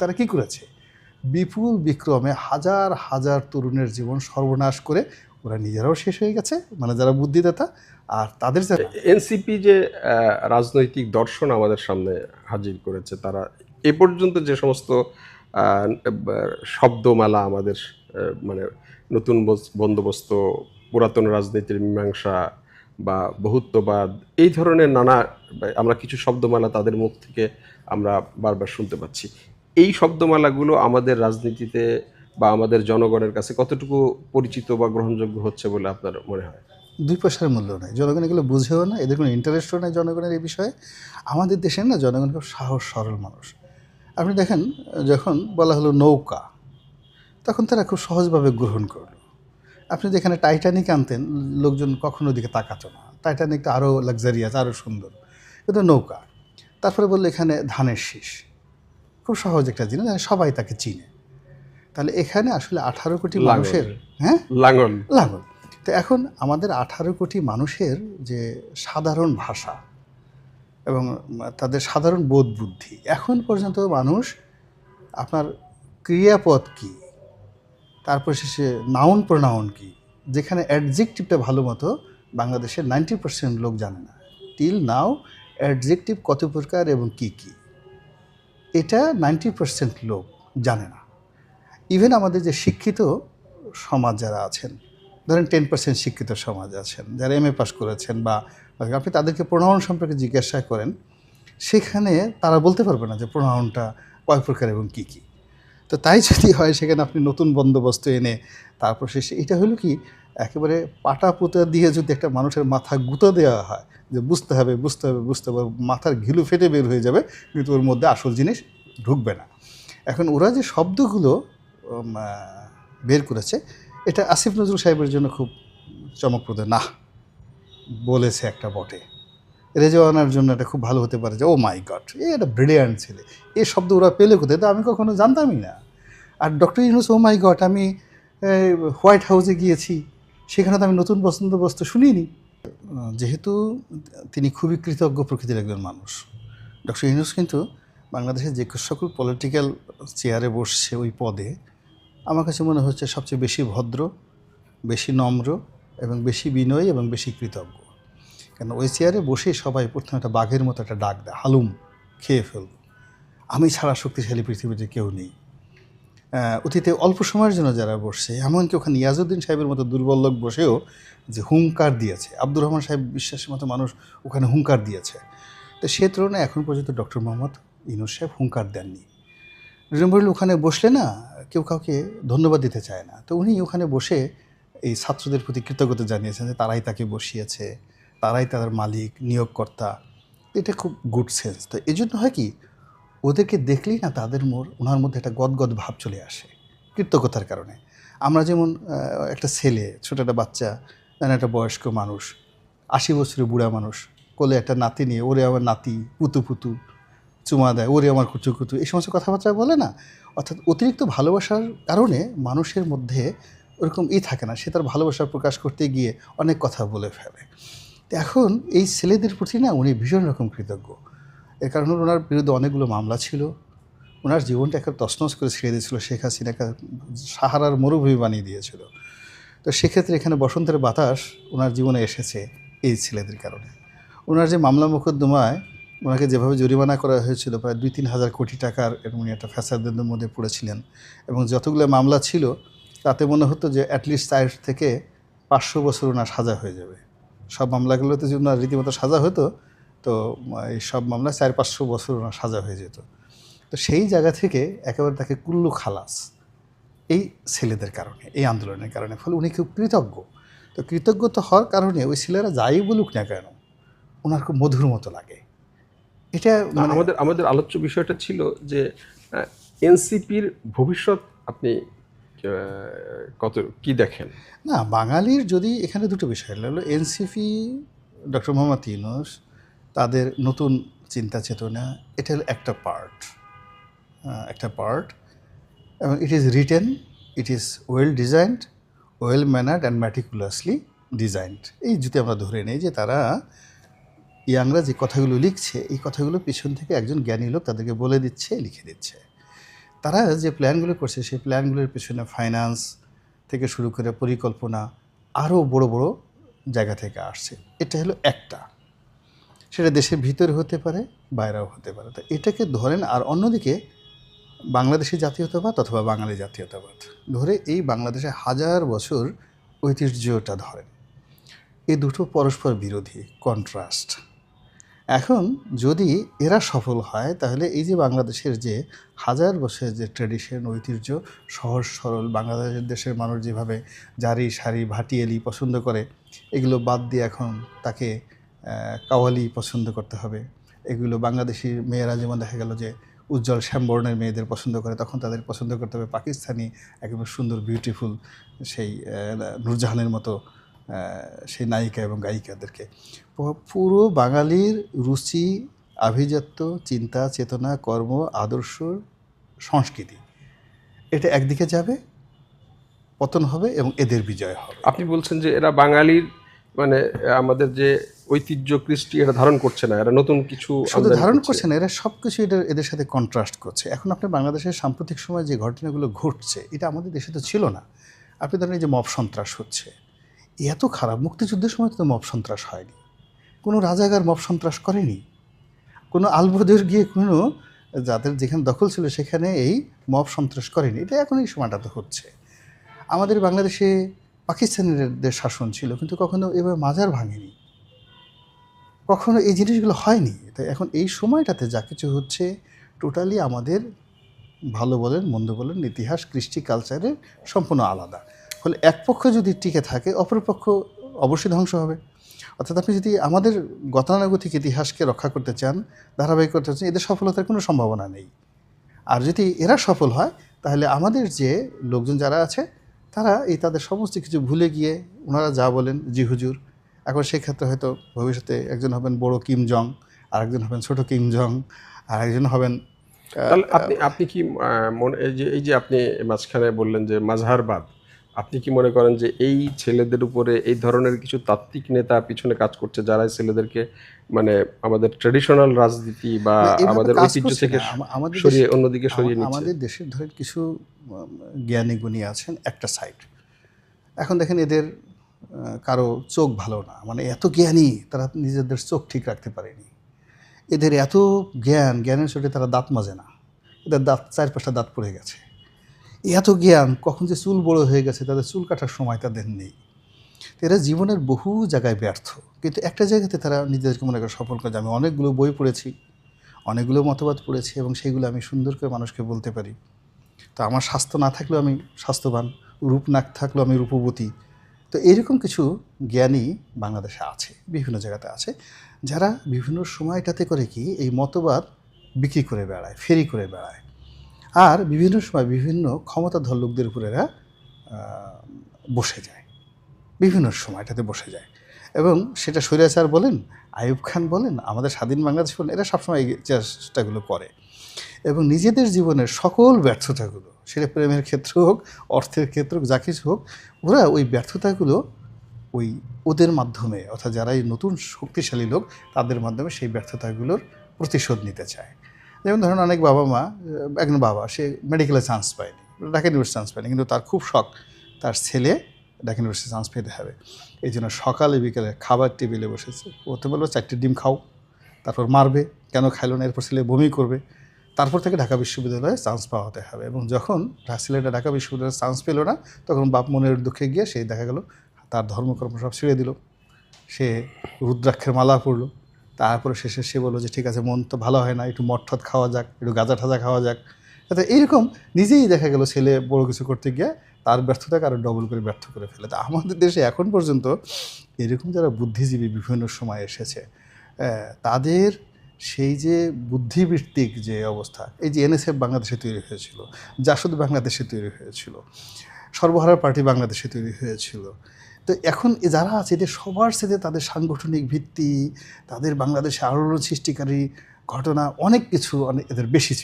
তারা কি করেছে? বিপুল বিক্রমে হাজার হাজার তরুণের জীবন সর্বনাশ করে ওরা নিজেরাও শেষ হয়ে গেছে, মানে যারা বুদ্ধিদাতা, আর তাদের যারা এনসিপি যে রাজনৈতিক দর্শন আমাদের সামনে হাজির করেছে, তারা এ পর্যন্ত যে সমস্ত শব্দমালা আমাদের মানে নতুন বন্দোবস্ত, পুরাতন রাজনীতির মীমাংসা বা বহুত্ববাদ, এই ধরনের নানা আমরা কিছু শব্দমালা তাদের মুখ থেকে আমরা বারবার শুনতে পাচ্ছি। এই শব্দমালাগুলো আমাদের রাজনীতিতে বা আমাদের জনগণের কাছে কতটুকু পরিচিত বা গ্রহণযোগ্য হচ্ছে বলে আপনার মনে হয়? 2 পয়সার মূল্য নাই, জনগণ এগুলো বুঝেও না, এদের কোনো ইন্টারেস্টও নেই জনগণের এই বিষয়ে। আমাদের দেশে না জনগণ খুব সাহস সরল মানুষ। আপনি দেখেন, যখন বলা হলো নৌকা, তখন তারা খুব সহজভাবে গ্রহণ করলো। আপনি যেখানে টাইটানিক আনতেন, লোকজন কখনো ওদিকে তাকাতো না। টাইটানিক তো আরও লাক্সারিয়াস, আরও সুন্দর, কিন্তু নৌকা। তারপরে বললো এখানে ধানের শীষ, খুব সহজ একটা জিনিস, সবাই তাকে চিনে। তাহলে এখানে আসলে 18 কোটি মানুষের, হ্যাঁ, লাঙ্গল লাঙ্গল। তো এখন আমাদের 18 কোটি মানুষের যে সাধারণ ভাষা এবং তাদের সাধারণ বোধ বুদ্ধি, এখন পর্যন্ত মানুষ আপনার ক্রিয়াপদ কী, তারপর শেষে নাউন প্রোনাউন কী, যেখানে অ্যাডজেক্টিভটা ভালো মতো বাংলাদেশের 90% লোক জানে না। টিল নাও অ্যাডজেক্টিভ কত প্রকার এবং কী কী, এটা 90% লোক জানে না। ইভেন আমাদের যে শিক্ষিত সমাজ যারা আছেন, ধরেন 10% শিক্ষিত সমাজ আছেন যারা MA পাস করেছেন, বা আপনি তাদেরকে প্রোনাউন সম্পর্কে জিজ্ঞাসা করেন, সেখানে তারা বলতে পারবে না যে প্রোনাউনটা কয় প্রকার এবং কী কী। তো তাই যদি হয়, সেখানে আপনি নতুন বন্দোবস্ত এনে তারপর শেষে এটা হলো কি, একেবারে পাটা পুতা দিয়ে যদি একটা মানুষের মাথা গুঁতো দেওয়া হয় যে বুঝতে হবে বুঝতে হবে বুঝতে হবে, মাথার ঘিলু ফেটে বের হয়ে যাবে, কিন্তু ওর মধ্যে আসল জিনিস ঢুকবে না। এখন ওরা যে শব্দগুলো বের করেছে, এটা আসিফ নজরুল সাহেবের জন্য খুব চমকপ্রদ না, বলেছে একটা বটে। রেজওয়ানার জন্য এটা খুব ভালো হতে পারে যে ও মাই গড, এ একটা ব্রিলিয়ান্ট ছেলে, এই শব্দ ওরা পেলে কোথায়, তো আমি কখনো জানতামই না। আর ডক্টর ইউনূস, ও মাই গড, আমি হোয়াইট হাউসে গিয়েছি, সেখানে তো আমি নতুন বস্তু শুনিনি। যেহেতু তিনি খুবই কৃতজ্ঞ প্রকৃতির একজন মানুষ, ডক্টর ইউনূস কিন্তু বাংলাদেশের যে সকল পলিটিক্যাল চেয়ারে বসছে ওই পদে, আমার কাছে মনে হচ্ছে সবচেয়ে বেশি ভদ্র, বেশি নম্র এবং বেশি বিনয়ী এবং বেশি কৃতজ্ঞ। কেন ওই চেয়ারে বসে সবাই প্রথমে একটা বাঘের মতো একটা ডাক দেয়, হালুম, খেয়ে ফেলব, আমি ছাড়া শক্তিশালী পৃথিবীতে কেউ নেই। অতীতে অল্প সময়ের জন্য যারা বসছে, এমনকি ওখানে ইয়াজউদ্দিন সাহেবের মতো দুর্বল লোক বসেও যে হুঙ্কার দিয়েছে, আব্দুর রহমান সাহেব বিশ্বাসের মতো মানুষ ওখানে হুঙ্কার দিয়েছে। তো সে তুলনায় এখন পর্যন্ত ডক্টর মোহাম্মদ ইউনূস সাহেব হুঙ্কার দেননি। রিজনবল ওখানে বসলে না কেউ কাউকে ধন্যবাদ দিতে চায় না, তো উনি ওখানে বসে এই ছাত্রদের প্রতি কৃতজ্ঞতা জানিয়েছেন যে তারাই তাকে বসিয়েছে, তারাই তাদের মালিক, নিয়োগকর্তা। এটা খুব গুড সেন্স। তো এই জন্য হয় কি, ওদেরকে দেখলেই না তাদের ওনার মধ্যে একটা গদগদ ভাব চলে আসে কৃতজ্ঞতার কারণে। আমরা যেমন একটা ছেলে, ছোটো একটা বাচ্চা, একটা বয়স্ক মানুষ, 80 বছরের বুড়া মানুষ, কোলে একটা নাতি নিয়ে, ওরে আমার নাতি, পুতু পুতু চুমা দেয়, ওরে আমার কুচু কুচু, এই সমস্ত কথাবার্তা বলে না। অর্থাৎ অতিরিক্ত ভালোবাসার কারণে মানুষের মধ্যে ওরকম থাকে না, সে তার ভালোবাসা প্রকাশ করতে গিয়ে অনেক কথা বলে ফেলে। তো এখন এই ছেলেদের প্রতি না উনি ভীষণ রকম কৃতজ্ঞ। এর কারণে ওনার বিরুদ্ধে অনেকগুলো মামলা ছিল, ওনার জীবনটা একটা তছনছ করে ছেড়ে দিয়েছিল শেখ হাসিনাকে, সাহারার মরুভূমি বানিয়ে দিয়েছিল। তো সেক্ষেত্রে এখানে বসন্তের বাতাস ওনার জীবনে এসেছে এই ছেলেদের কারণে। ওনার যে মামলা মোকদ্দমায় ওনাকে যেভাবে জরিমানা করা হয়েছিল, প্রায় 2-3 হাজার কোটি টাকার, উনি একটা ফ্যাসাদের মধ্যে পড়েছিলেন, এবং যতগুলো মামলা ছিল তাতে মনে হতো যে অ্যাটলিস্ট 4 থেকে 500 বছর ওনার সাজা হয়ে যাবে। সব মামলাগুলোতে যদি ওনার রীতিমতো সাজা হতো, তো এই সব মামলায় 400-500 বছর ওনার সাজা হয়ে যেত। তো সেই জায়গা থেকে একেবারে তাকে কুল্লু খালাস এই ছেলেদের কারণে, এই আন্দোলনের কারণে। ফলে উনি খুব কৃতজ্ঞ। তো কৃতজ্ঞতা হওয়ার কারণে ওই ছেলেরা যাই বলুক না কেন, ওনার খুব মধুর মতো লাগে। এটা মানে আমাদের আমাদের আলোচ্য বিষয়টা ছিল যে এনসিপির ভবিষ্যৎ আপনি কত কি দেখেন? না, বাঙালির যদি এখানে দুটো বিষয় হলো, এনসিপি, ডক্টর মোহাম্মদ ইউনূস, তাদের নতুন চিন্তা চেতনা, এটা হলো একটা পার্ট, এবং it is written, it is well designed, well ম্যানার্ড and meticulously designed. এই যদি আমরা ধরে নিই যে তারা, ইয়াংরা যে কথাগুলো লিখছে, এই কথাগুলো পিছন থেকে একজন জ্ঞানী লোক তাদেরকে বলে দিচ্ছে, লিখে দিচ্ছে। তারা যে প্ল্যানগুলো করছে সেই প্ল্যানগুলোর পেছনে ফাইন্যান্স থেকে শুরু করে পরিকল্পনা আরও বড় বড় জায়গা থেকে আসছে। এটা হলো একটা, সেটা দেশের ভিতরে হতে পারে, বাইরেও হতে পারে। তো এটাকে ধরেন। আর অন্যদিকে বাংলাদেশি জাতীয়তাবাদ অথবা বাঙালি জাতীয়তাবাদ ধরে এই বাংলাদেশে হাজার বছর ঐতিহ্যটা ধরেন। এই দুটো পরস্পর বিরোধী, কন্ট্রাস্ট। এখন যদি এরা সফল হয় তাহলে এই যে বাংলাদেশের যে হাজার বছরের যে ট্র্যাডিশন, ঐতিহ্য, সহজ সরল বাংলাদেশের দেশের মানুষ যেভাবে জারি সারি ভাটিয়ালি পছন্দ করে, এগুলো বাদ দিয়ে এখন তাকে কাওয়ালি পছন্দ করতে হবে। এগুলো বাংলাদেশি মেয়েরা যেমন দেখা গেল যে উজ্জ্বল শ্যামবর্ণের মেয়েদের পছন্দ করে, তখন তাদের পছন্দ করতে হবে পাকিস্তানি একেবারে সুন্দর বিউটিফুল সেই নূরজাহানের মতো সেই নায়িকা এবং গায়িকাদেরকে। পুরো বাঙালির রুচি, আভিজাত্য, চিন্তা চেতনা, কর্ম, আদর্শ, সংস্কৃতি এটা একদিকে যাবে, পতন হবে এবং এদের বিজয় হবে। আপনি বলছেন যে এরা বাঙালির মানে আমাদের যে ঐতিহ্য কৃষ্টি এটা ধারণ করছে না, এরা নতুন কিছু শুধু আমদানি ধারণ করছে। করছে না, এরা সব কিছু এদের সাথে কন্ট্রাস্ট করছে। এখন আপনি বাংলাদেশের সাম্প্রতিক সময় যে ঘটনাগুলো ঘটছে এটা আমাদের দেশে তো ছিল না। আপনি ধরেন এই যে মব সন্ত্রাস হচ্ছে, এত খারাপ। মুক্তিযুদ্ধের সময় তো মব সন্ত্রাস হয়নি, কোনো রাজাকার মব সন্ত্রাস করেনি, কোনো আলবদর গিয়ে কোনো যাদের যেখানে দখল ছিল সেখানে এই মব সন্ত্রাস করেনি। এটা এখন এই সময়টাতে হচ্ছে। আমাদের বাংলাদেশে পাকিস্তানিদের শাসন ছিল, কিন্তু কখনো এবার মাজার ভাঙেনি, কখনো এই জিনিসগুলো হয়নি। তাই এখন এই সময়টাতে যা কিছু হচ্ছে টোটালি আমাদের, ভালো বলেন মন্দ বলেন, ইতিহাস কৃষ্টি কালচারের সম্পূর্ণ আলাদা। ফলে এক পক্ষ যদি টিকে থাকে অপর পক্ষ অবশ্যই ধ্বংস হবে। অর্থাৎ আপনি যদি আমাদের গতানুগতিক ইতিহাসকে রক্ষা করতে চান, ধারাবাহিক করতে চান, এদের সফলতার কোনো সম্ভাবনা নেই। আর যদি এরা সফল হয় তাহলে আমাদের যে লোকজন যারা আছে তারা এই তাদের সমস্ত কিছু ভুলে গিয়ে ওনারা যা বলেন জি হুজুর। এখন সেক্ষেত্রে হয়তো ভবিষ্যতে একজন হবেন বড় কিম জং, আর একজন হবেন ছোট কিম জং, আর একজন হবেন তাহলে আপনি আপনি কি মনে এই যে আপনি মাঝখানে বললেন যে মাঝহারবাদ, আপনি কি মনে করেন যে এই ছেলেদের উপরে এই ধরনের কিছু তাত্ত্বিক নেতা পিছনে কাজ করছে, যারা এই ছেলেদেরকে মানে আমাদের ট্রেডিশনাল রাজনীতি বা না, এভাবে আমাদের কাজ ঐতিহ্য করছে থেকে না। আমাদের সরিয়ে দেশে অন্যদিকে সরিয়ে নিচ্ছে? আমাদের দেশের ধরেন কিছু জ্ঞানী গুণী আছেন একটা সাইড। এখন দেখেন এদের কারো চোখ ভালো না, মানে এত জ্ঞানী তারা নিজেদের চোখ ঠিক রাখতে পারেনি। এদের এত জ্ঞানের চোটে তারা দাঁত মাজে না, এদের দাঁত 4-5টা দাঁত পড়ে গেছে। এত জ্ঞান, কখন যে চুল বড় হয়ে গেছে তাদের চুল কাটার সময় তাদের নেই। এরা জীবনের বহু জায়গায় ব্যর্থ, কিন্তু একটা জায়গাতে তারা নিজেদেরকে মনে করে সফল করে। আমি অনেকগুলো বই পড়েছি, অনেকগুলো মতবাদ পড়েছি এবং সেইগুলো আমি সুন্দর করে মানুষকে বলতে পারি। তো আমার স্বাস্থ্য না থাকলেও আমি স্বাস্থ্যবান, রূপ না থাকলেও আমি রূপবতী। তো এরকম কিছু জ্ঞানী বাংলাদেশে আছে, বিভিন্ন জায়গাতে আছে, যারা বিভিন্ন সময়টাতে করে কি এই মতবাদ বিক্রি করে বেড়ায়, ফেরি করে বেড়ায়। আর বিভিন্ন সময় বিভিন্ন ক্ষমতাধর লোকদের উপরে এরা বসে যায়, বিভিন্ন সময়টাতে বসে যায়। এবং সেটা স্বৈরাচার বলেন, আইয়ুব খান বলেন, আমাদের স্বাধীন বাংলাদেশ বলেন, এরা সবসময় এই চেষ্টাগুলো করে। এবং নিজেদের জীবনের সকল ব্যর্থতাগুলো, সেটা প্রেমের ক্ষেত্র হোক, অর্থের ক্ষেত্র হোক, যা কিছু হোক, ওরা ওই ব্যর্থতাগুলো ওই ওদের মাধ্যমে, অর্থাৎ যারা এই নতুন শক্তিশালী লোক তাদের মাধ্যমে সেই ব্যর্থতাগুলোর প্রতিশোধ নিতে চায়। যেমন ধরুন অনেক বাবা মা, একজন বাবা সে মেডিকেলে চান্স পায়নি, ঢাকা ইউনিভার্সিটি চান্স পায়নি, কিন্তু তার খুব শখ তার ছেলে ঢাকা ইউনিভার্সিটি চান্স পেতে হবে। এই জন্য সকালে বিকেলে খাবার টেবিলে বসেছে, ওতে বলবো 4টি ডিম খাও, তারপর মারবে, কেন খাইলো না, এরপর ছেলে বমি করবে, তারপর থেকে ঢাকা বিশ্ববিদ্যালয়ে চান্স পাওয়াতে হবে। এবং যখন ছেলেটা ঢাকা বিশ্ববিদ্যালয়ে চান্স পেল না, তখন বাপ মনের দুঃখে গিয়ে সেই দেখা গেল তার ধর্মকর্ম সব ছেড়ে দিল, সে রুদ্রাক্ষের মালা পরলো। তারপরে শেষে সে বললো যে ঠিক আছে, মন তো ভালো হয় না, একটু মদ ঠদ খাওয়া যাক, একটু গাঁজা ঠাজা খাওয়া যাক। তাতে এইরকম নিজেই দেখা গেল ছেলে বড় কিছু করতে গিয়ে তার ব্যর্থতাকে আরও ডবল করে ব্যর্থ করে ফেলে। তা আমাদের দেশে এখন পর্যন্ত এরকম যারা বুদ্ধিজীবী বিভিন্ন সময় এসেছে, তাদের সেই যে বুদ্ধিবৃত্তিক যে অবস্থা, এই যে এনএসএফ বাংলাদেশে তৈরি হয়েছিল, জাসদ বাংলাদেশে তৈরি হয়েছিল, সর্বহারা পার্টি বাংলাদেশে তৈরি হয়েছিল। তো এখন যারা আছে এদের সবার সাথে তাদের সাংগঠনিক ভিত্তি, তাদের বাংলাদেশে আলোড়ন সৃষ্টিকারী ঘটনা অনেক কিছু এদের বেশি ছিল।